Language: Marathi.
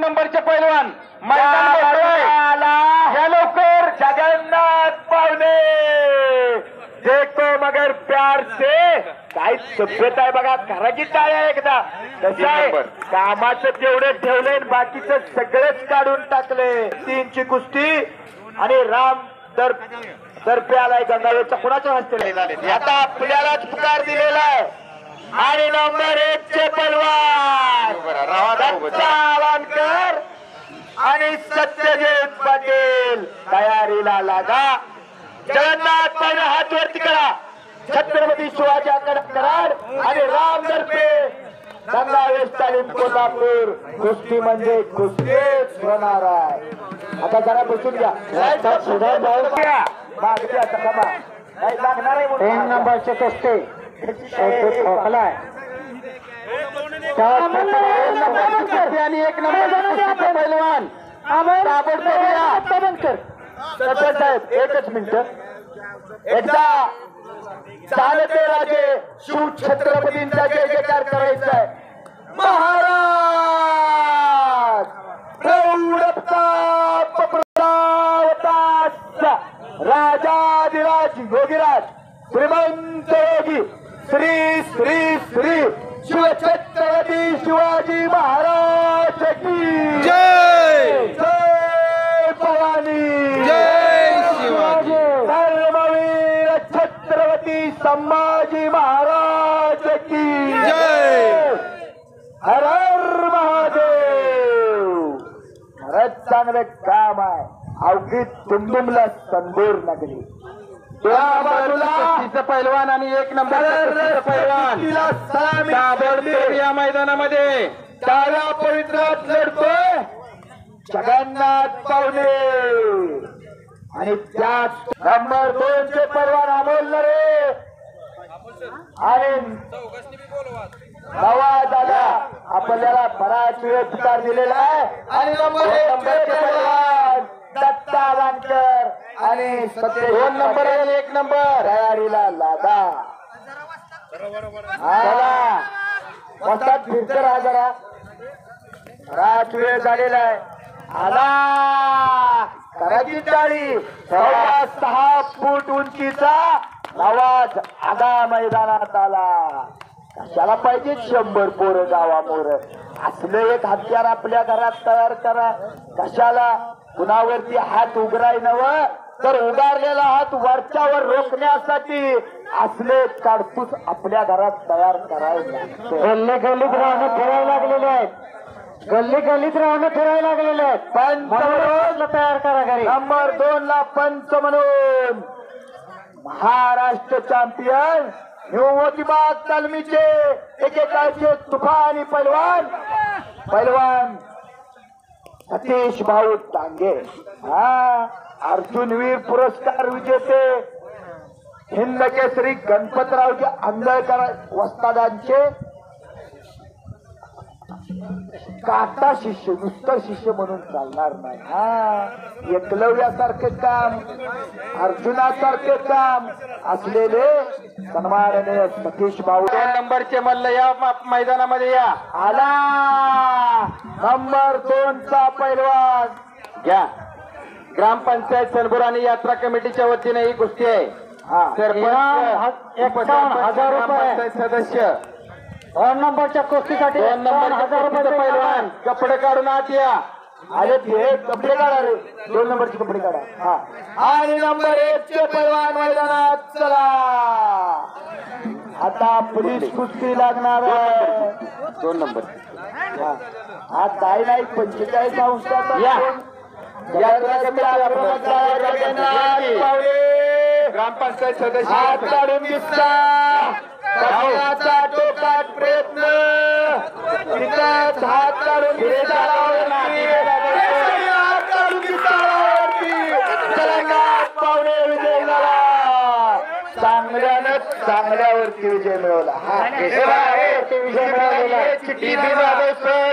नंबरचे पैलवान मैदान या लवकर जगन्नाथ पावले देखो मगर प्यार से काय सभ्यता आहे बघा. घराची टाळ्या एकदा कसं आहे कामाचं तेवढं ठेवलंय बाकीचं सगळंच काढून टाकले. 3ची कुस्ती आणि राम दर्पे आलाय गंगावेचा कुणाच्या हस्ते आता आपल्यालाच पुकार दिलेला आहे. आणि नंबर 1 चे पैलवान वानकर आणि सत्यजित पाटील तयारीला लागा. जगन्नाथ पाटील हात वरती करा. छत्रपती शिवाजी कराड आणि राम दर्पे गंगावेश तालीम कोल्हापूर. कुस्ती म्हणजे कुस्तीच होणार आहे. आता जरा बसून घ्या. मागते आता कमा नाही लागणार आहे. 3 नंबरचे कुस्ती खोकलाय आणि 1 नंबर पैलवान साहेब एकच मिनिट. एकदा चालते राजे शिव छत्रपतींचा जय जयकार करायचा आहे. महाराज राजाधिराज योगीराज श्रीमंत योगी श्री श्री श्री शिव छत्रपती शिवाजी महाराज की जय. जय भवानी जय शिवाजी. धर्मवीर छत्रपती संभाजी महाराज की जय. हर हर महादेव. खरंच चांगलं काम आहे. अवघी तुंबुमला संदूर नगरी. त्या बाजूला पैलवान आणि 1 नंबर पैलवान या मैदानामध्ये तारा पवित्रात लढतोय जगन्नाथ पावले आणि त्याच नंबर 2 चे पैलवान अमोल रे आणि नवा दादा आपल्याला बराच वेळ पुकार दिलेला आहे. आणि नंबर 1 चे पैलवान दत्ता वानकर आणि 2 नंबर आणि 1 नंबर तयारीला लागा. वस्तात फिरकर हा जरा बराच वेळ झालेला आहे. आला कराची टाळी. 6 फूट उंचीचा आवाज आगा मैदानात आला. कशाला पाहिजे 100 पोरं गावामोर. असलं एक हत्यार आपल्या घरात तयार करा. कशाला कुणावरती हात उघडाय नव तर उगारलेला हात वरच्यावर रोखण्यासाठी असले काडतूस आपल्या घरात तयार करायला. गल्ली गल्लीत राहणं फिरायला लागलेले आहेत. गल्ली गल्लीत राहणं फिरायला लागलेले आहेत. पंच तयार करा घरी. नंबर 2 ला पंच म्हणून महाराष्ट्र चॅम्पियन मोतीबाग तालमीचे एकेकाळचे तुफानी पैलवान सतीश भाऊ टांगे. अर्जुनवीर पुरस्कार विजेते हिंद केसरी गणपतरावचे आंदळकर वस्तादांचे काटा शिष्य. नुसतं शिष्य म्हणून चालणार नाही. एकलव्यासारखे काम अर्जुनासारखे काम असलेले सन्माननीय सतीश भाऊ. 2 नंबरचे मल्ल या मैदानामध्ये या. आला नंबर 2 चा पैलवान घ्या. ग्रामपंचायत सलबुर आणि यात्रा कमिटीच्या वतीने ही कुस्ती आहे. सरपंच 51,000 रुपये सदस्य. 2 नंबरच्या कुस्तीसाठी 2 नंबरचे पैलवान कपडे काढून आत या. अरे ते कपडे काढा रे. 2 नंबरचे कपडे काढा. आणि नंबर 1 चे पैलवान मैदानात चला. आता पोलीस कुस्ती लागणार आहे. 2 नंबर हा काय नाही 45 अंशाचा ग्रामपंचायत सदस्य हात काढून दिसता. टोकाट प्रयत्न तिथंच हात काढून जगन्नाथ पावले विजय झाला. चांगल्यानं चांगल्यावरती विजय मिळवला. विजय मिळवलेला. सर